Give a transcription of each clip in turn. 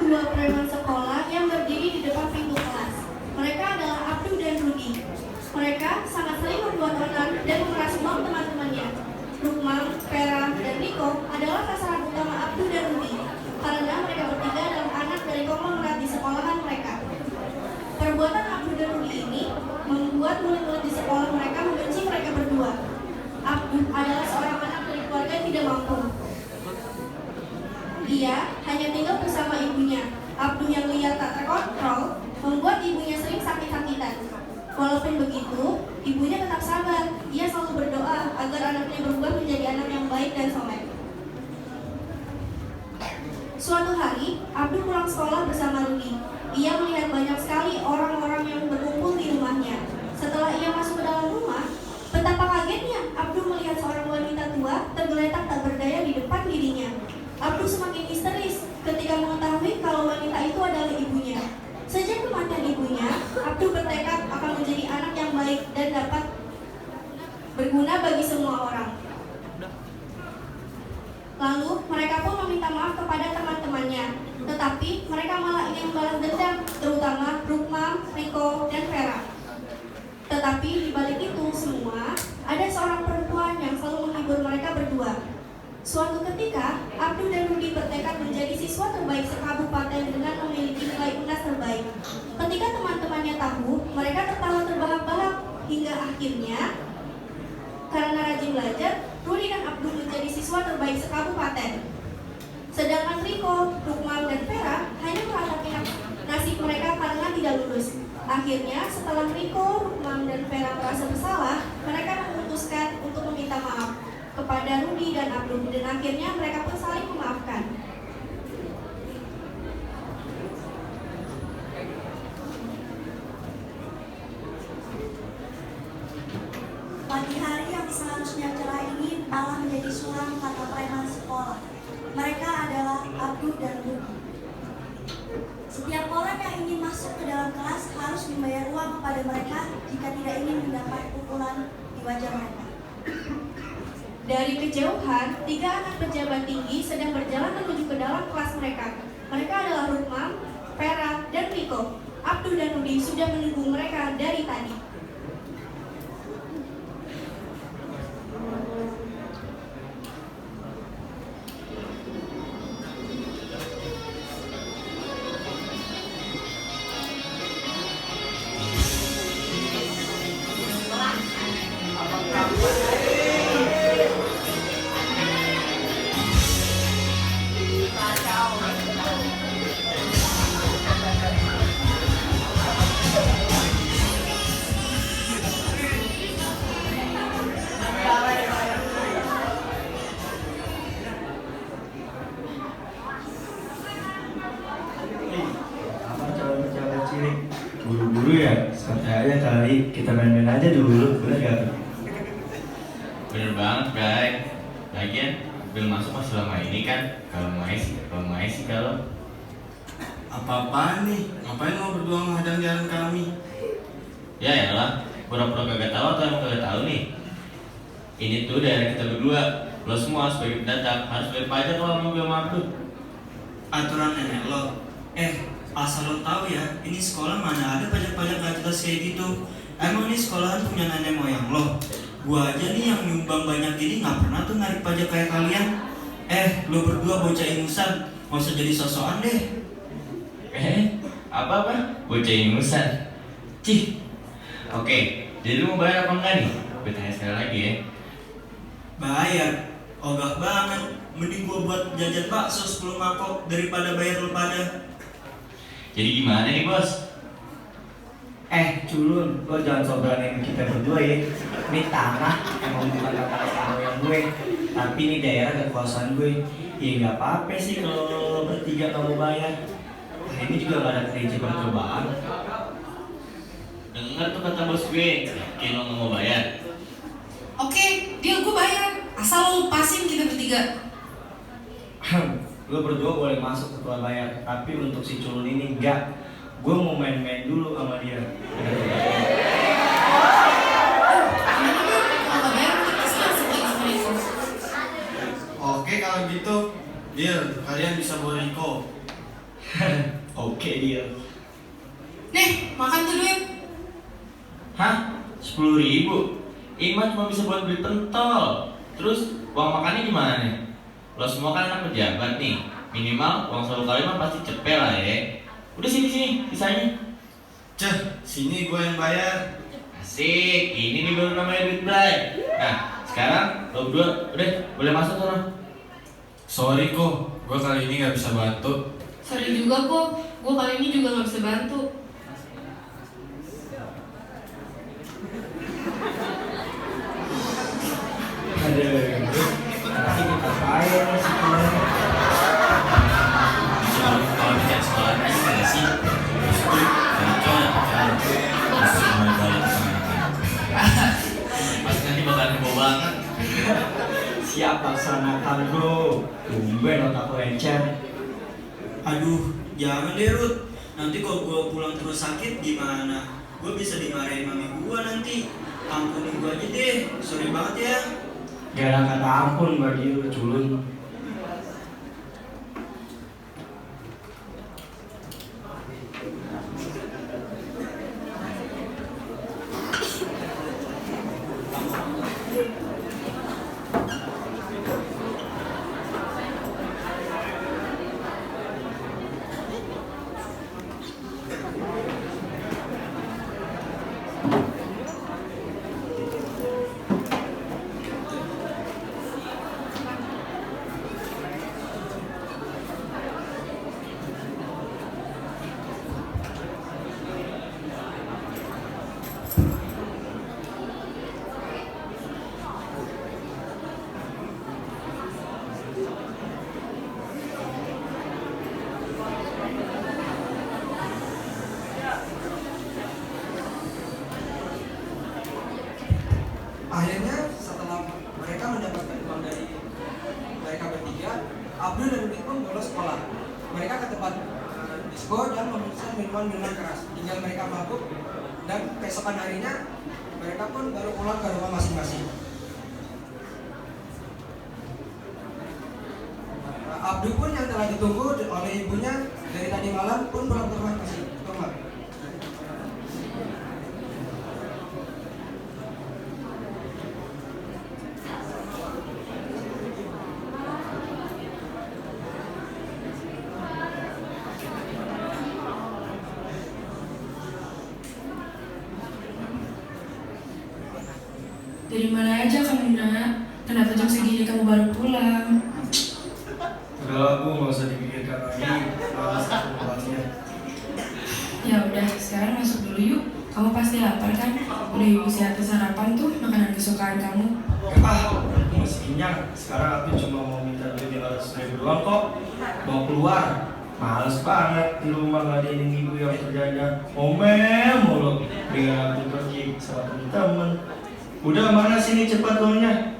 dua preman sekolah yang berdiri di depan pintu kelas. Mereka adalah Abdu dan Rudi. Mereka sangat sering membuat onar dan memeras uang teman-temannya. Rukman, Vera, dan Niko adalah sasaran utama Abdu dan Rudi karena mereka bertiga adalah anak dari konglomerat di sekolahan mereka. Perbuatan Abdu dan Rudi ini membuat murid-murid di sekolah mereka membenci mereka berdua. Abdu adalah seorang anak dari keluarga yang tidak mampu. Dia hanya tinggal bersama ibunya. Abdu yang liar tak terkontrol membuat ibunya sering sakit-sakitan. Walaupun begitu, ibunya tetap sabar. Ia selalu berdoa agar anaknya berubah menjadi anak yang baik dan soleh. Suatu hari, Abdu pulang sekolah bersama Rudi. Ia melihat banyak sekali orang-orang yang berkumpul di rumahnya. Setelah ia masuk ke dalam rumah, betapa kagetnya Abdu melihat seorang wanita tua tergeletak tak berdaya di depan dirinya. Abdu semakin histeris ketika mengetahui kalau wanita itu adalah ibunya. Sejak kematian ibunya, Abdu bertekad akan menjadi anak yang baik dan dapat berguna bagi semua orang. Lalu mereka pun meminta maaf kepada teman-temannya, tetapi mereka malah ingin membalas dendam, terutama Rukman, Riko, dan Vera. Tetapi di balik itu semua, ada seorang perempuan yang selalu menghibur mereka berdua. Suatu ketika, Abdu dan Rudi bertekad menjadi siswa terbaik sekabupaten dengan memiliki nilai UNAS terbaik. Ketika teman-temannya tahu, mereka tertawa terbahak-bahak hingga akhirnya, karena rajin belajar, Rudi dan Abdu menjadi siswa terbaik sekabupaten. Sedangkan Riko, Rukman, dan Vera hanya meratapi nasib mereka karena tidak lulus. Akhirnya, setelah Riko, Rukman, dan Vera merasa bersalah, mereka memutuskan untuk meminta maaf kepada Rudi dan Abdu, dan akhirnya mereka pun saling memaafkan. Pagi hari yang seharusnya cerah ini malah menjadi suram kata preman sekolah. Mereka adalah Abdu dan Rudi. Setiap orang yang ingin masuk ke dalam kelas harus membayar uang kepada mereka jika tidak ingin mendapat pukulan di wajah mereka. Dari kejauhan, tiga anak pejabat tinggi sedang berjalan menuju ke dalam kelas mereka. Mereka adalah Rukman, Vera, dan Riko. Abdu dan Rudi sudah menunggu mereka dari tadi. Buru-buru ya, santai aja kali, kita main-main aja dulu, bener gak? Bener banget, guys. Lagian belum masuk pas selama ini kan. Kalau mau sih kalau Apa-apaan nih? Ngapain lo berdua menghadang jalan kami? ya elah, pura-pura kagak tahu atau emang kagak tahu nih. Ini tuh daerah kita berdua. Lo semua sebagai pendatang harus bayar pajak kalau mau gue mampu. Aturan nenek lo. Asal lo tahu ya, ini sekolah mana ada pajak-pajak gak jelas kayak gitu. Emang ini sekolahan punya nenek moyang lo? Gua aja nih yang nyumbang banyak ini gak pernah tuh narik pajak kayak kalian. Lo berdua bocah ingusan, gak usah jadi sosokan deh. Apa? Bocah ingusan. Cih. Oke, jadi lu mau bayar apa enggak nih? Gue tanya sekali lagi ya. Bayar? Ogah banget. Mending gua buat jajan bakso 10 mangkok daripada bayar lo pada. Jadi gimana nih, Bos? Culun, lo jangan sobranin kita berdua ya. Ini tanah emang bukan tanah yang gue, tapi ini daerah kekuasaan gue. Ya nggak apa-apa sih kalau lo bertiga nggak mau bayar. Ini juga gak ada prinsip percobaan. Dengar tuh kata bos gue, yakin lo nggak mau bayar. Oke, deal, gue bayar. Asal lo lepasin kita bertiga. Lo berdua boleh masuk setelah bayar, tapi untuk si culun ini enggak. Gue mau main-main dulu sama dia. Kalau nggak bayar, kita selesai lagi sama Riko. Oke kalau gitu, deal. Kalian bisa bawa Riko. Oke dia. Nih, makan tuh duit. Hah? 10.000? Iman cuma bisa buat beli pentol. Terus uang makannya gimana nih? Lo semua kan anak pejabat nih. Minimal uang selalu kali mah pasti cepet lah ya. Udah sini sisanya. Ceh, sini gue yang bayar. Asik, ini nih baru namanya duit Bray. Nah, sekarang lo berdua udah boleh masuk tuh. Sorry kok, gue kali ini nggak bisa bantu. Sorry juga kok, gue kali ini juga nggak bisa bantu. Aduh, nanti kita bayar sekolahnya. Kalau bikin sekolah aja nggak sih? Pasti nanti bakalan heboh banget. Siap laksanakan bro. Tumben otak lo encer. Aduh, jangan deh Ruth. Nanti kalau gue pulang terus sakit gimana? Gue bisa dimarahin mami gue nanti. Ampunin gue aja deh, sorry banget ya. Gak ada kata ampun bagi lu culun. Akhirnya setelah mereka mendapatkan uang dari mereka bertiga, Abdul dan Udit pun bolos sekolah. Mereka ke tempat disco dan memesan minuman keras. Tinggal mereka mabuk dan keesokan harinya mereka pun baru pulang ke rumah masing-masing. Abdul pun yang telah ditunggu oleh ibunya dari tadi malam pun pulang ke rumah masing-masing. Dari mana aja kamu nak? Kenapa jam segini kamu baru pulang? Udah aku nggak usah dipikirkan lagi. Malas aku bahasnya. Ya udah, sekarang masuk dulu yuk. Kamu pasti lapar kan? Udah ibu siapin sarapan tuh, makanan kesukaan kamu. Aku masih kenyang. Sekarang aku cuma mau minta duit 500.000 doang kok. Mau keluar. Males banget di rumah nggak ada yang ibu yang kerjanya ngomel mulu. Dengan aku pergi sama temen-temen. Udah mana sini cepat uangnya?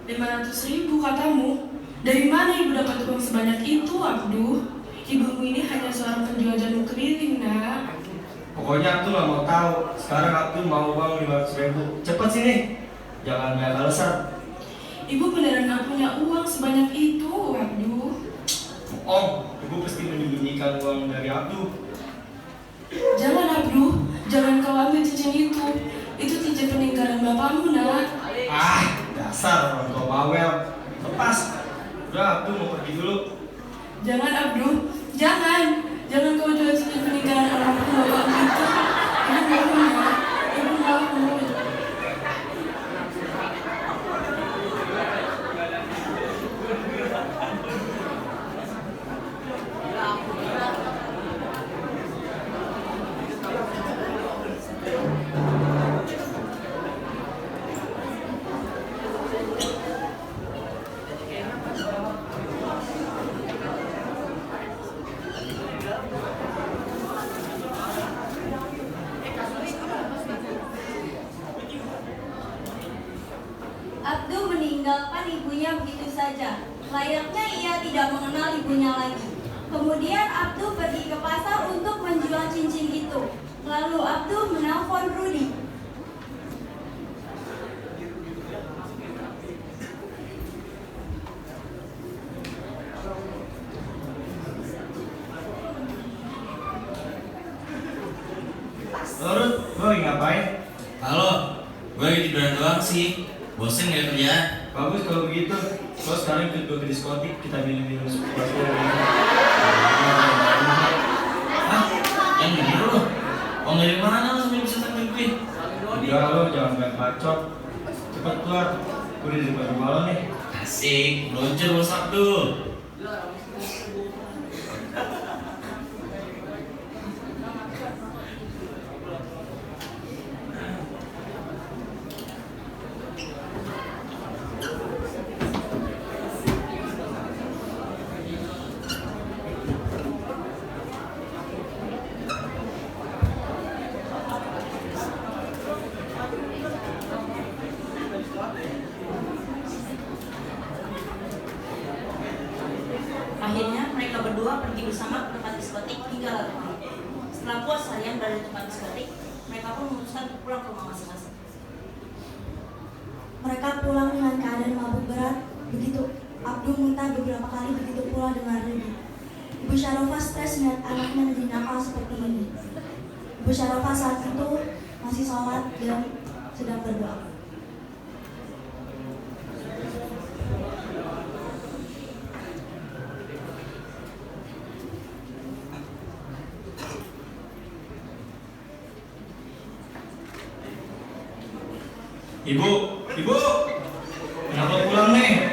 500.000 katamu? Dari mana ibu dapat uang sebanyak itu, Abduh? Ibumu ini hanya seorang penjual jamu keliling, nak. Pokoknya aku nggak mau tahu. Sekarang aku mau uang 500.000. Cepet sini. Jangan banyak alasan. Ibu beneran nggak punya uang sebanyak itu, Abduh. Bohong. Ibu pasti menyembunyikan uang dari Abdul. Jangan, Abduh. Jangan kau ambil cincin itu. Itu cincin peninggalan bapakmu, nak. Ah, dasar orang tua bawel. Lepas. Udah, aku mau pergi dulu. Jangan, Abduh. Jangan. Jangan kau jual cincin peninggalan almarhum bapakmu itu. Ibu mohon, nak. Ibu mohon. Abdul meninggalkan ibunya begitu saja. Layaknya ia tidak mengenal ibunya lagi. Kemudian Abdul pergi ke pasar untuk menjual cincin itu. Lalu Abdul menelpon Rudy. Lo lagi ngapain? Halo, gue lagi tiduran doang sih. Bosen gak kerjaan? Bagus kalau begitu. Lo sekarang ikut gue ke diskotik, kita minum-minum sesuatu. Hah? Yang bener lo? Uang dari mana lo sampai bisa traktir gue? Udah lo jangan banyak bacot. Cepat keluar. Gue di depan rumah lo nih. Asik, meluncur lo Sabtu. Akhirnya mereka berdua pergi bersama ke tempat diskotik hingga larut malam. Setelah puas seharian berada di tempat diskotik, mereka pun memutuskan untuk pulang ke rumah masing-masing. Mereka pulang dengan keadaan mabuk berat. Begitu Abdul muntah beberapa kali, begitu pula dengan Rudy. Ibu Syarofah stres melihat anaknya menjadi nakal seperti ini. Ibu Syarofah saat itu masih sholat dan sedang berdoa. Ibu, ibu, kenapa pulang nih?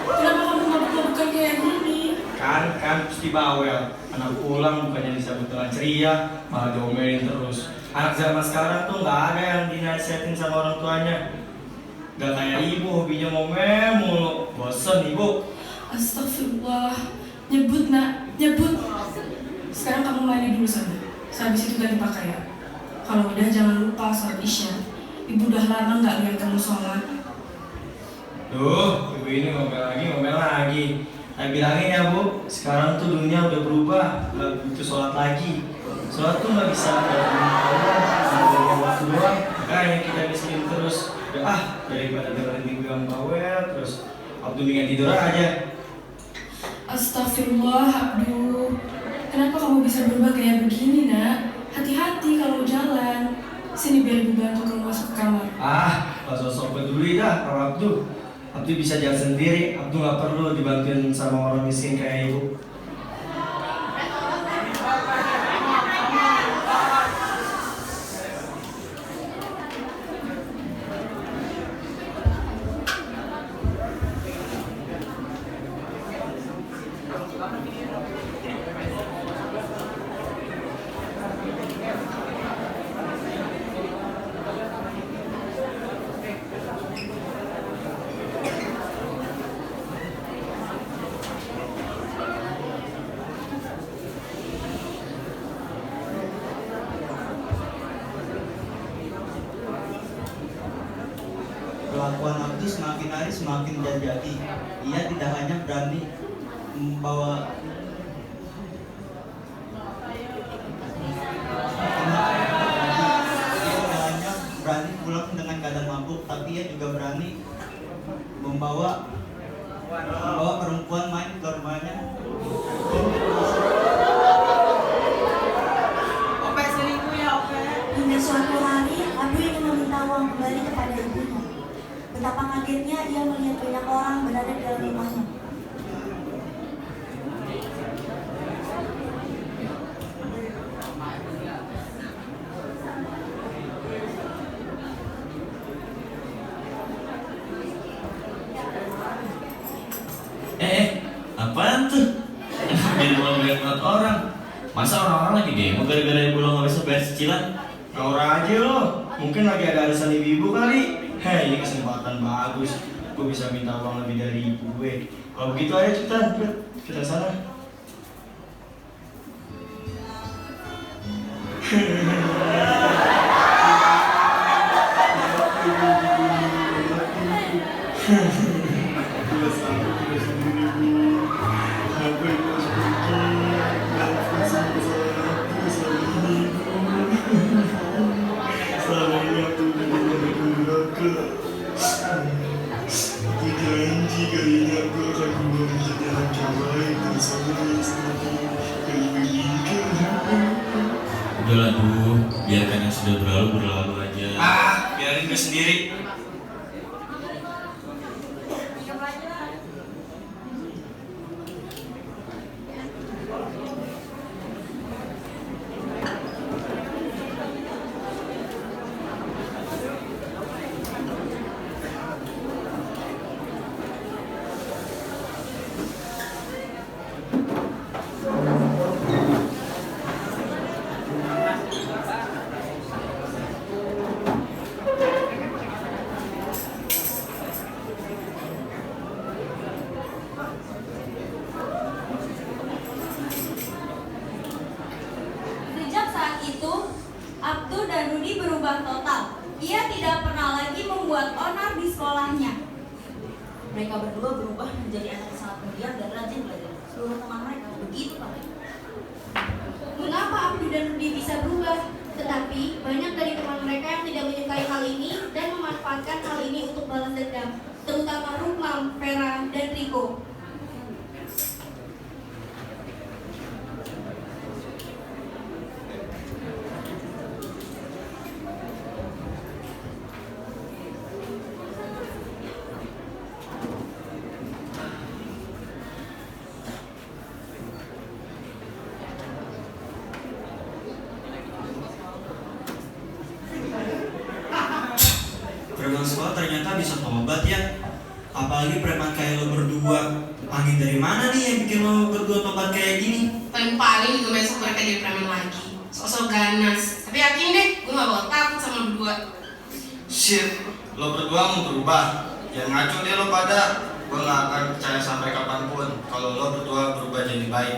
Kenapa kamu mabuk-mabukan kayak gini? Kan pasti bawel. Anak pulang bukannya disambut dengan ceria, malah diomelin terus. Anak zaman sekarang tuh nggak ada yang dinasihatin sama orang tuanya. Gak kayak ibu, hobinya ngomel mulu. Bosen ibu. Astagfirullah. Nyebut nak, nyebut. Sekarang kamu mandi dulu sana. Sehabis itu ganti pakaian. Kalau udah jangan lupa sholat isya. Ibu udah lama nggak lihat kamu sholat. Tuh, ibu ini ngomel lagi. Saya bilangin ya bu, sekarang tuh dunia udah berubah, nggak butuh sholat lagi. Sholat tuh nggak bisa ada waktu doang. Makanya kita disini terus. Daripada dengerin ibu yang bawel terus, waktu dengan tidur aja. Astagfirullah, Abdul. Kenapa kamu bisa berubah kayak begini, nak? Hati-hati kalau jalan. Sini biar ibu bantu kamu masuk ke kamar. Gak sosok peduli dah kalau Abdul. Abdul bisa jalan sendiri, Abdul gak perlu dibantuin sama orang miskin kayak ibu. Kelakuan Abdul semakin hari semakin menjadi. Ia tidak hanya berani membawa pulang dengan keadaan mabuk, tapi ia juga berani membawa perempuan main ke rumahnya. Ope selingkuh ya, Ope. Hingga suatu hari, Abdul ingin meminta uang kembali kepada ibunya. Betapa kagetnya ia melihat banyak orang berada di dalam rumahnya. Apaan tuh? Jadi malah banyak orang. Masa orang-orang lagi demo gara-gara ibu lo gak bisa bayar cicilan? Naura aja lo, mungkin lagi ada arisan ibu-ibu kali. Hei, ini kesempatan bagus. Gue bisa minta uang lebih dari ibu gue. Kalau begitu ayo cepetan, kita sana. Janji kalinya aku akan berubah menjadi anak yang baik dan soleh seperti yang begini. Udahlah tuh, biarkan yang sudah berlalu berlalu aja. Biarin gue sendiri. Sejak saat itu, Abdu dan Rudi berubah total. Ia tidak pernah lagi membuat onar di sekolahnya. Mereka berdua berubah menjadi anak yang sangat pendiam dan rajin belajar. Seluruh teman mereka begitu pandai. Mengapa Abdu dan Rudi bisa berubah? Tetapi banyak dari teman mereka yang tidak menyukai hal ini dan memanfaatkan hal ini untuk balas dendam, terutama Rukmam, Vera, dan Riko. Preman sekolah ternyata bisa tobat ya. Apalagi preman kayak lo berdua. Angin dari mana nih yang bikin lo berdua tobat kayak gini? Paling juga besok mereka jadi preman lagi. Sosok ganas. Tapi yakin deh, gue gak bakal takut sama lo berdua. Shit, lo berdua mau berubah. Jangan ngaco deh lo pada. Gue gak akan percaya sampai kapanpun kalau lo berdua berubah jadi baik.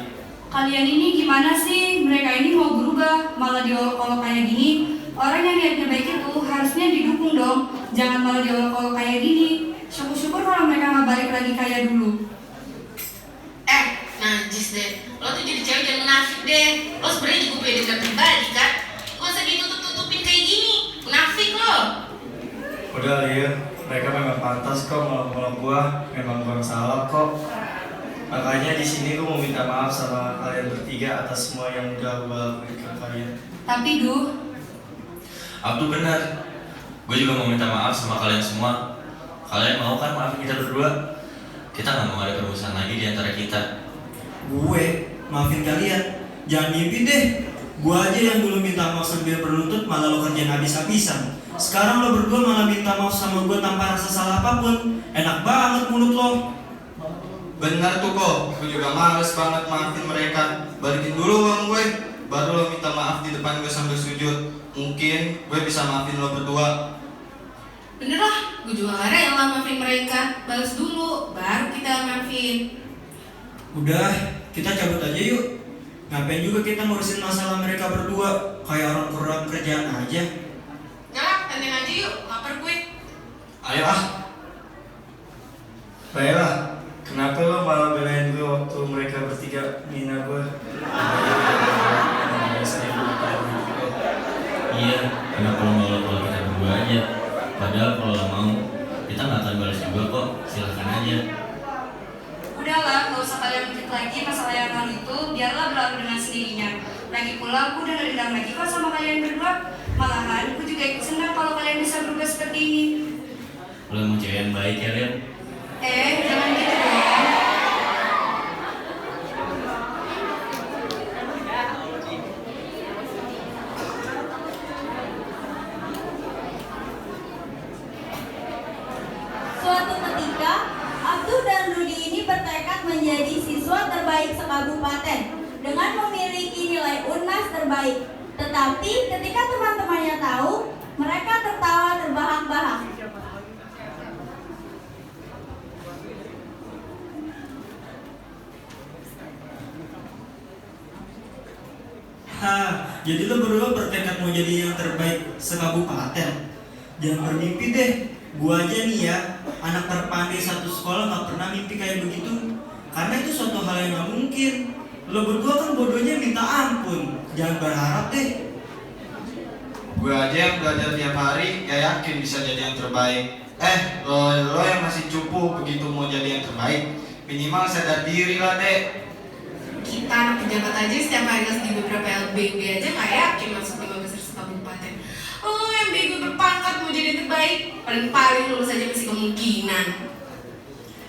Kalian ini gimana sih? Mereka ini mau berubah, malah diolok-olok kayak gini. Orang yang niatnya baik itu harusnya didukung dong. Jangan malah diolok-olok kayak gini. Syukur-syukur kalau mereka nggak balik lagi kayak dulu. Najis deh. Lo tuh jadi cewek jangan munafik deh. Lo sebenarnya juga punya dendam pribadi kan? Gak usah ditutup-tutupin kayak gini. Munafik lo. Udah Lir, mereka memang pantas kok ngolok-ngolok gua. Memang gua salah kok. Makanya di sini gua mau minta maaf sama kalian bertiga atas semua yang udah gua lakuin ke kalian. Tapi Duh, Abdu benar. Gue juga mau minta maaf sama kalian semua. Kalian mau kan maafin kita berdua? Kita nggak mau ada permusuhan lagi di antara kita. Gue maafin kalian. Jangan mimpi deh. Gue aja yang dulu minta maaf sambil berlutut malah lo kerjain habis-habisan. Sekarang lo berdua malah minta maaf sama gue tanpa rasa salah apapun. Enak banget mulut lo. Benar tuh kok, gue juga males banget maafin mereka. Balikin dulu uang gue, baru lo minta maaf di depan gue sambil sujud. Mungkin gue bisa maafin lo berdua. Bener lah, gue juga gak rela maafin mereka. Balas dulu, baru kita maafin. Udah, kita cabut aja yuk. Ngapain juga kita ngurusin masalah mereka berdua. Kayak orang kurang kerjaan aja. Galak, tanteng aja yuk, lapar gue. Ayo ah. Baiklah, kenapa lo malah belain gue waktu mereka bertiga mina gue? Iya, kenapa lo nggak kalau kita berdua aja? Padahal kalau lo mau, kita nggak akan balas juga kok. Silahkan aja. udahlah, gak usah kalian mikir lagi masalah yang lalu itu. Biarlah berlalu dengan sendirinya. Lagi pula aku udah gak dendam lagi kok sama kalian berdua. Malahan, aku juga ikut senang kalau kalian bisa berubah seperti ini. Lo emang cewek yang baik ya, Ren? Jangan gitu dong. Suatu ketika, Abdul dan Rudi ini bertekad menjadi siswa terbaik sekabupaten dengan memiliki nilai UNAS terbaik. Tetapi ketika teman-temannya tahu, mereka tertawa terbahak-bahak. Jadi lo berdua bertekad mau jadi yang terbaik sekabupaten. Jangan bermimpi deh. Gua aja nih ya, anak terpandai satu sekolah gak pernah mimpi kayak begitu. Karena itu suatu hal yang gak mungkin. Lo berdua kan bodohnya minta ampun. Jangan berharap deh. Gue aja yang belajar tiap hari, gak yakin bisa jadi yang terbaik. Lo yang masih cupu begitu mau jadi yang terbaik, minimal sadar diri lah dek. Kita anak pejabat aja setiap hari ngasih di beberapa LBB aja nggak yakin masuk 5 besar sekabupaten. Oh, yang bego berpangkat mau jadi yang terbaik, paling-paling lulus aja masih kemungkinan.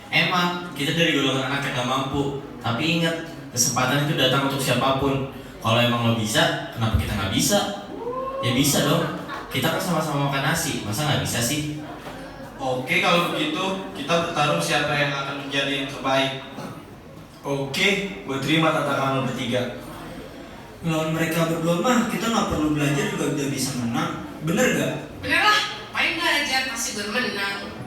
Emang kita dari golongan anak yang gak mampu, tapi ingat kesempatan itu datang untuk siapapun. Kalau emang lo bisa, kenapa kita nggak bisa? Ya bisa dong. Kita kan sama-sama makan nasi, masa nggak bisa sih? Oke, kalau begitu kita bertarung siapa yang akan menjadi yang terbaik. Oke, gue terima tantangan lo bertiga. Lawan mereka berdua mah kita nggak perlu belajar juga udah bisa menang. Bener gak? Bener lah, paling belajar pasti gue menang.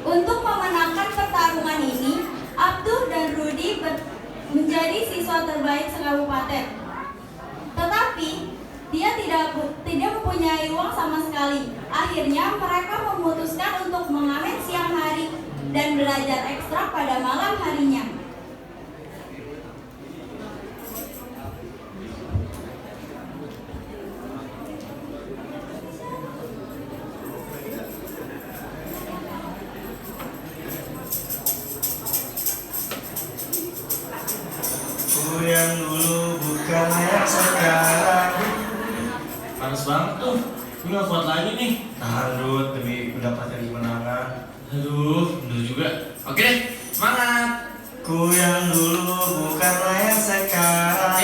Untuk memenangkan pertarungan ini, Abdul dan Rudi menjadi siswa terbaik sekabupaten. Tetapi dia tidak mempunyai uang sama sekali. Akhirnya mereka memutuskan untuk mengamen siang hari dan belajar ekstra pada malam harinya. Ku yang dulu bukan yang sekarang. Panas banget tuh, gue gak kuat lagi nih. Tahan Rud, demi mendapatkan kemenangan. Aduh, bener juga. Oke deh, semangat. Ku yang dulu bukanlah yang sekarang.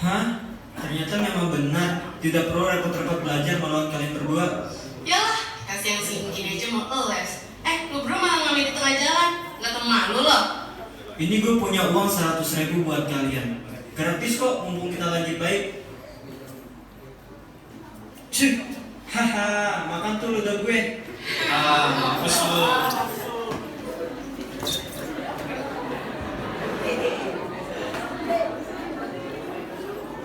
Hah? Ternyata memang benar. Tidak perlu repot-repot belajar melawan kalian berdua. Yalah, kasih yang segini aja mau les. Lu bro malah ngambil di tengah jalan. Gak tau malu loh. Ini gue punya uang 100.000 buat kalian. Gratis kok, mumpung kita lagi baik. Cih, haha, makan tuh ludah gue. Mampus lu.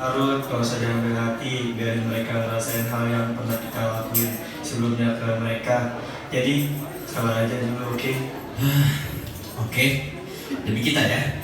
Harus gak usah diambil hati, biarin mereka ngerasain hal yang pernah kita lakuin sebelumnya ke mereka. Jadi sabar aja dulu, oke? Oke, demi kita ya.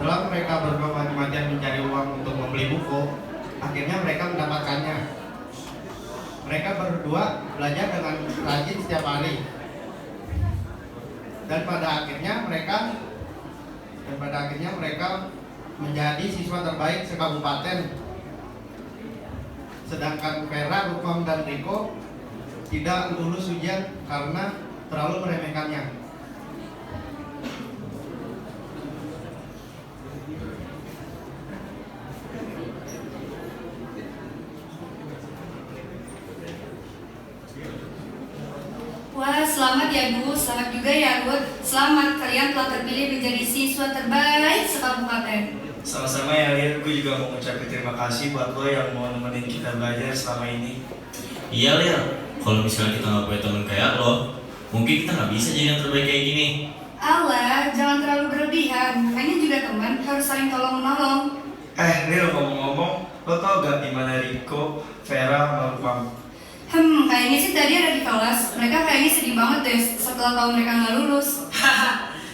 Setelah mereka berdua mati-matian mencari uang untuk membeli buku, akhirnya mereka mendapatkannya. Mereka berdua belajar dengan rajin setiap hari. Dan pada akhirnya mereka menjadi siswa terbaik sekabupaten. Sedangkan Vera, Rukmam, dan Riko tidak lulus ujian karena terlalu meremehkannya. Wah, selamat ya Bu, selamat juga ya Ruth. Selamat, kalian telah terpilih menjadi siswa terbaik sekabupaten. Sama-sama ya Lin, gue juga mau ngucapin terima kasih buat lo yang mau nemenin kita belajar selama ini. Iya Lir, kalau misalnya kita nggak punya teman kayak lo, mungkin kita nggak bisa jadi yang terbaik kayak gini. Allah, jangan terlalu berlebihan. Kayaknya juga teman harus saling tolong-menolong. Lil, ngomong-ngomong, lo tau gak gimana Riko, Vera, sama Rupam? Kayaknya sih tadi ada di kelas. Mereka kayaknya sedih banget deh setelah tahu mereka nggak lulus.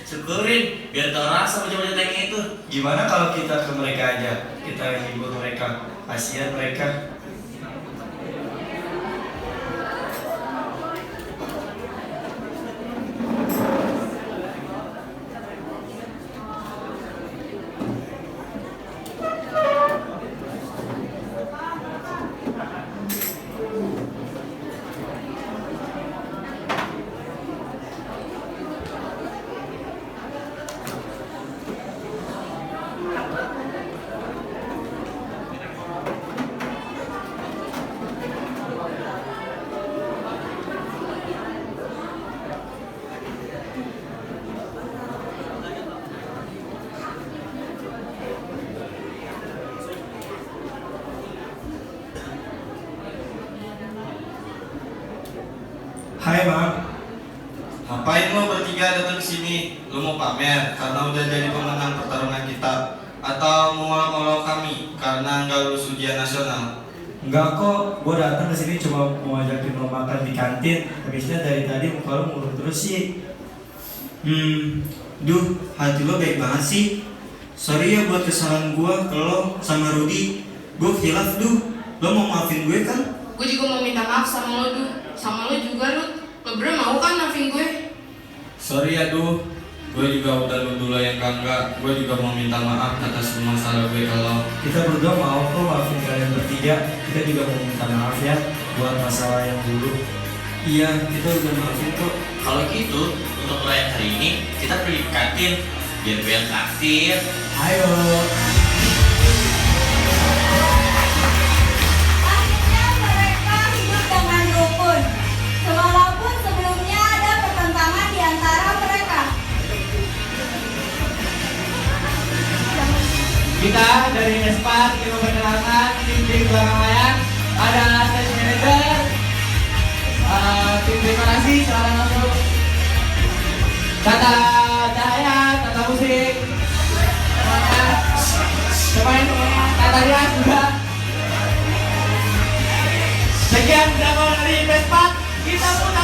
Syukurin, biar tau rasa bocah-bocah tengnya itu. Gimana kalau kita ke mereka aja? Kita hibur mereka, kasihan mereka. Hai Mam. Ngapain lo bertiga datang ke sini? Lo mau pamer karena udah jadi pemenang pertarungan kita, atau mau ngolok kami karena nggak lulus ujian nasional? Enggak kok, gue datang ke sini cuma mau ngajakin lo makan di kantin. Habisnya dari tadi muka lo murung terus sih. Duh, hati lo baik banget sih. Sorry ya buat kesalahan gue ke lo sama Rudy. Gue khilaf, Duh. Lo mau maafin gue kan? Gue juga mau minta maaf sama lo, Duh. Sama lo juga, Ruth. Lo berdua mau kan maafin gue? Sorry ya, Duh. Gue juga udah nuduh lo yang enggak. Gue juga mau minta maaf atas semua salah gue kalau Kita berdua mau kok maafin kalian bertiga. Kita juga mau minta maaf ya buat masalah yang dulu. iya, kita udah maafin kok. Kalau gitu, untuk perayaan hari ini, kita pergi ke kantin. Biar gue yang traktir. Ayo. Akhirnya mereka hidup dengan rukun. Walaupun sebelumnya ada pertentangan di antara mereka. Kita dari Nespat ingin memperkenalkan tim di belakang layar. Ada stage manager, tim dekorasi, silakan masuk. Tata cahaya, tata musik, semuanya, tata rias juga. Sekian drama dari Nespat, kita putar.